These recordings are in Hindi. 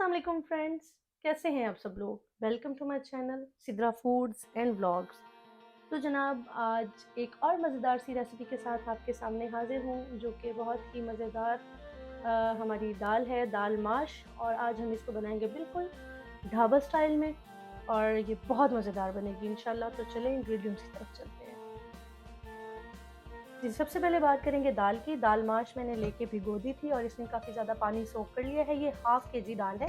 अस्सलाम वालेकुम फ्रेंड्स, कैसे हैं आप सब लोग। Welcome to my channel Sidra foods and vlogs. तो जनाब, आज एक और मज़ेदार सी रेसिपी के साथ आपके सामने हाजिर हूँ, जो कि बहुत ही मज़ेदार हमारी दाल है, दाल माश। और आज हम इसको बनाएंगे बिल्कुल ढाबा स्टाइल में, और ये बहुत मज़ेदार बनेगी इंशाल्लाह। तो चलें इंग्रेडिएंट्स की तरफ चलते हैं। जी, सबसे पहले बात करेंगे दाल की। दाल माश मैंने लेके भिगो दी थी और इसमें काफ़ी ज़्यादा पानी सोख कर लिया है। ये हाफ़ के जी दाल है,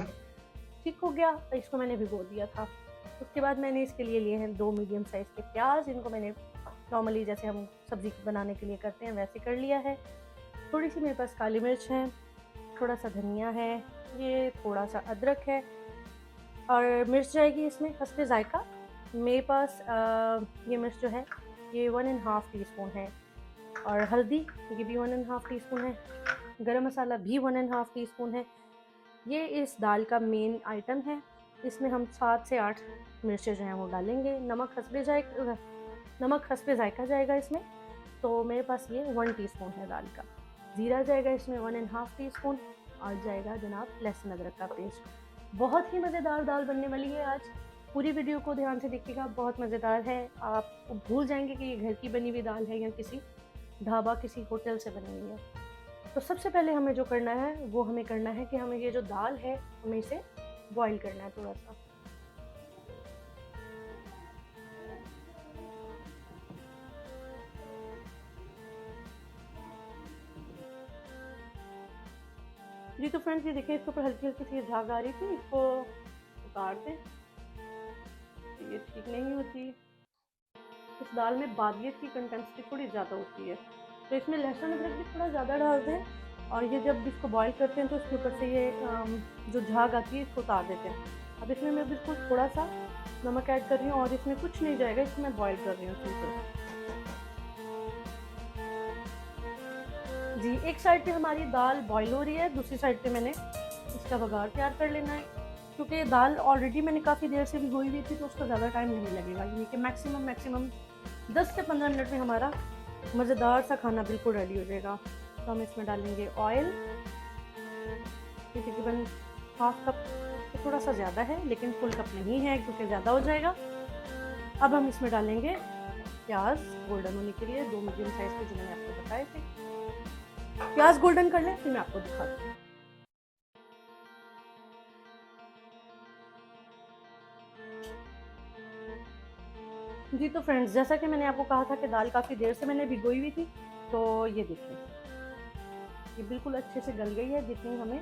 ठीक हो गया। इसको मैंने भिगो दिया था। उसके बाद मैंने इसके लिए लिए हैं 2 मीडियम साइज़ के प्याज। इनको मैंने नॉर्मली जैसे हम सब्ज़ी बनाने के लिए करते हैं वैसे कर लिया है। थोड़ी सी मेरे पास काली मिर्च है, थोड़ा सा धनिया है, ये थोड़ा सा अदरक है, और मिर्च जाएगी इसमें हस्बे ज़ायका। मेरे पास ये मिर्च जो है ये 1.5 टीस्पून है, और हल्दी ये भी 1.5 टीस्पून है। गरम मसाला भी 1.5 टीस्पून है। ये इस दाल का मेन आइटम है। इसमें हम 7 से 8 मिर्चें जो हैं वो डालेंगे। नमक हस्बे ज़ायका जाएगा इसमें। तो मेरे पास ये 1 टीस्पून है दाल का। ज़ीरा जाएगा इसमें 1.5 टीस्पून, और जाएगा जनाब लहसुन अदरक का पेस्ट। बहुत ही मज़ेदार दाल बनने वाली है आज। पूरी वीडियो को ध्यान से देखिएगा, बहुत मज़ेदार है। आप भूल जाएंगे कि ये घर की बनी हुई दाल है या किसी ढाबा, किसी होटल से बनी हुई है। तो सबसे पहले हमें जो करना है वो हमें करना है कि हमें ये जो दाल है हमें इसे बॉईल करना है थोड़ा सा। जी तो फ्रेंड्स, ये देखिए इसके ऊपर हल्की हल्की सी झाग आ रही थी, इसको उतार दें। ये ठीक नहीं होती। इस दाल में बादियत की कंटेंसिटी थोड़ी ज़्यादा होती है, तो इसमें लहसुन अदरक भी थोड़ा ज़्यादा डाल दें। और ये जब इसको बॉईल करते हैं तो इसके ऊपर से ये जो झाग आती है इसको उतार देते हैं। अब इसमें मैं बिल्कुल थोड़ा सा नमक ऐड कर रही हूँ, और इसमें कुछ नहीं जाएगा, इसको मैं बॉईल कर रही हूँ सिंपल। जी, एक साइड पे हमारी दाल बॉईल हो रही है, दूसरी साइड पे मैंने इसका बघार तैयार कर लेना है। क्योंकि दाल ऑलरेडी मैंने काफ़ी देर से भिगोई हुई थी, तो उसका ज़्यादा टाइम नहीं लगेगा। यानी कि मैक्सिमम 10 से 15 मिनट में हमारा मज़ेदार सा खाना बिल्कुल रेडी हो जाएगा। तो हम इसमें डालेंगे ऑयल, ये तकरीबन हाफ कप से थोड़ा सा ज़्यादा है, लेकिन फुल कप नहीं है क्योंकि ज़्यादा हो जाएगा। अब हम इसमें डालेंगे प्याज गोल्डन होने के लिए, 2 मीडियम साइज़ के जो मैंने आपको बताए थे। प्याज गोल्डन कर लें फिर मैं आपको दिखाती हूँ। जी तो फ्रेंड्स, जैसा कि मैंने आपको कहा था कि दाल काफ़ी देर से मैंने भिगोई हुई थी, तो ये देखिए ये बिल्कुल अच्छे से गल गई है जितनी हमें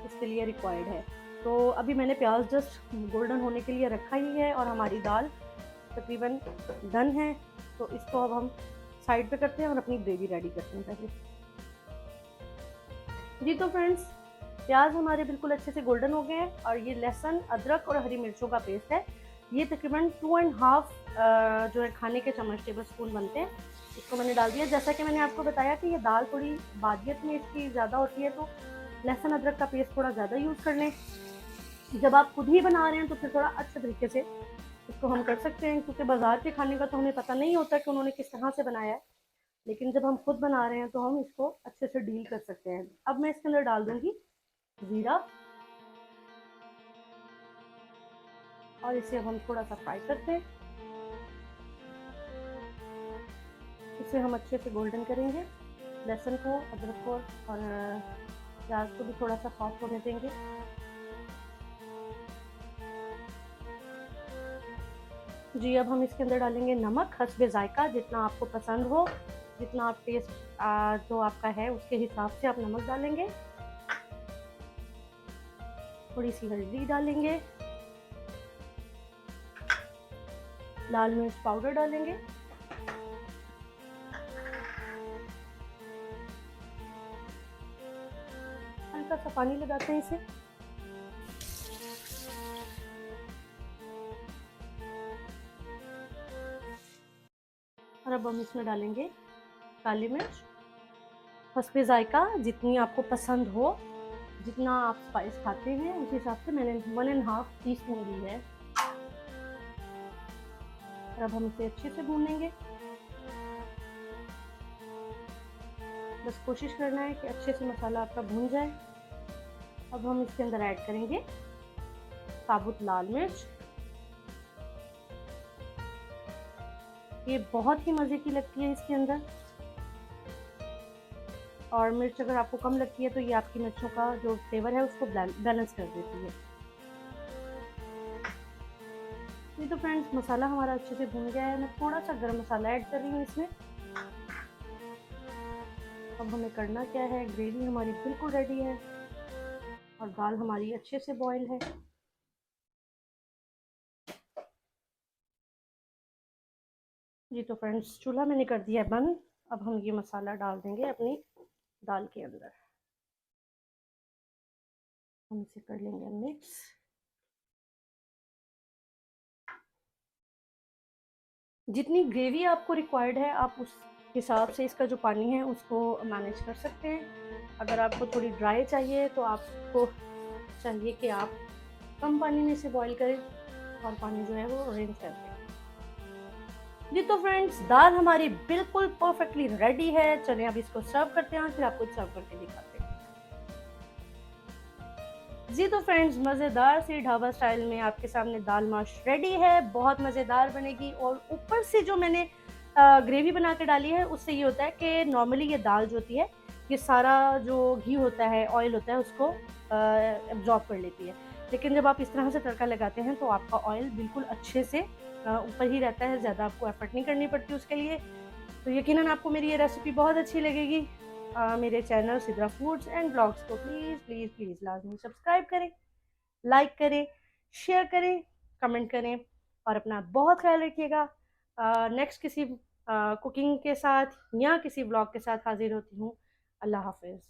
इसके लिए रिक्वायर्ड है। तो अभी मैंने प्याज जस्ट गोल्डन होने के लिए रखा ही है, और हमारी दाल तकरीबन डन है। तो इसको अब हम साइड पे करते हैं और अपनी ग्रेवी रेडी करते हैं पहले। जी तो फ्रेंड्स, प्याज हमारे बिल्कुल अच्छे से गोल्डन हो गए हैं, और ये लहसुन अदरक और हरी मिर्चों का पेस्ट है। ये तकरीबन 2.5 जो है खाने के चम्मच टेबल स्पून बनते हैं, इसको मैंने डाल दिया। जैसा कि मैंने आपको बताया कि ये दाल थोड़ी बादियत में इसकी ज़्यादा होती है, तो लहसुन अदरक का पेस्ट थोड़ा ज़्यादा यूज़ कर लें। जब आप खुद ही बना रहे हैं तो फिर थोड़ा अच्छे तरीके से इसको हम कर सकते हैं, क्योंकि बाज़ार के खाने का तो हमें पता नहीं होता कि उन्होंने किस तरह से बनाया है। लेकिन जब हम खुद बना रहे हैं तो हम इसको अच्छे से डील कर सकते हैं। अब मैं इसके अंदर डाल दूंगी ज़ीरा, और इसे अब हम थोड़ा सा फ्राई करते हैं। इसे हम अच्छे से गोल्डन करेंगे, लहसुन को, अदरक को, और प्याज को भी थोड़ा सा सॉफ्ट होने देंगे। जी, अब हम इसके अंदर डालेंगे नमक हस्बे ज़ायका, जितना आपको पसंद हो, जितना आप टेस्ट जो आपका है उसके हिसाब से आप नमक डालेंगे। थोड़ी सी हल्दी डालेंगे, लाल मिर्च पाउडर डालेंगे, हल्का सा पानी लगाते हैं इसे। और अब हम इसमें डालेंगे काली मिर्च हस्बे ज़ायका, जितनी आपको पसंद हो, जितना आप स्पाइस खाते हैं उस हिसाब से मैंने 1.5 टीस्पून ली है। और अब हम इसे अच्छे से भूनेंगे। बस कोशिश करना है कि अच्छे से मसाला आपका भून जाए। अब हम इसके अंदर ऐड करेंगे साबुत लाल मिर्च। ये बहुत ही मज़े की लगती है इसके अंदर, और मिर्च अगर आपको कम लगती है तो ये आपकी मिर्चों का जो फ्लेवर है उसको बैलेंस कर देती है। ये तो फ्रेंड्स मसाला हमारा अच्छे से भुन गया है। मैं थोड़ा सा गरम मसाला ऐड कर रही हूँ इसमें। अब हमें करना क्या है, ग्रेवी हमारी बिल्कुल रेडी है और दाल हमारी अच्छे से बॉईल है। जी तो फ्रेंड्स चूल्हा मैंने कर दिया है बंद। अब हम ये मसाला डाल देंगे अपनी दाल के अंदर। हम इसे कर लेंगे मिक्स। जितनी ग्रेवी आपको रिक्वायर्ड है आप उस हिसाब से इसका जो पानी है उसको मैनेज कर सकते हैं। अगर आपको थोड़ी ड्राई चाहिए तो आपको चाहिए कि आप कम पानी में इसे बॉईल करें और पानी जो है वो रिंस कर दें। जी तो फ्रेंड्स दाल हमारी बिल्कुल परफेक्टली रेडी है। चलिए अब इसको सर्व करते हैं और फिर आपको सर्व करके दिखाते हैं। जी तो फ्रेंड्स मज़ेदार सी ढाबा स्टाइल में आपके सामने दाल माश रेडी है। बहुत मज़ेदार बनेगी और ऊपर से जो मैंने ग्रेवी बना के डाली है उससे ये होता है कि नॉर्मली ये दाल जो होती है ये सारा जो घी होता है ऑयल होता है उसको एब्जॉर्ब कर लेती है। लेकिन जब आप इस तरह से तड़का लगाते हैं तो आपका ऑयल बिल्कुल अच्छे से ऊपर ही रहता है, ज़्यादा आपको एफर्ट नहीं करनी पड़ती उसके लिए। तो यकीनन आपको मेरी ये रेसिपी बहुत अच्छी लगेगी। मेरे channel Sidra foods and blogs को प्लीज़ प्लीज़ प्लीज़ लाजमी सब्सक्राइब करें, लाइक करें, शेयर करें, कमेंट करें और अपना बहुत ख्याल रखिएगा। नेक्स्ट किसी कुकिंग के साथ या किसी ब्लॉग के साथ हाजिर होती हूँ। अल्लाह हाफिज़।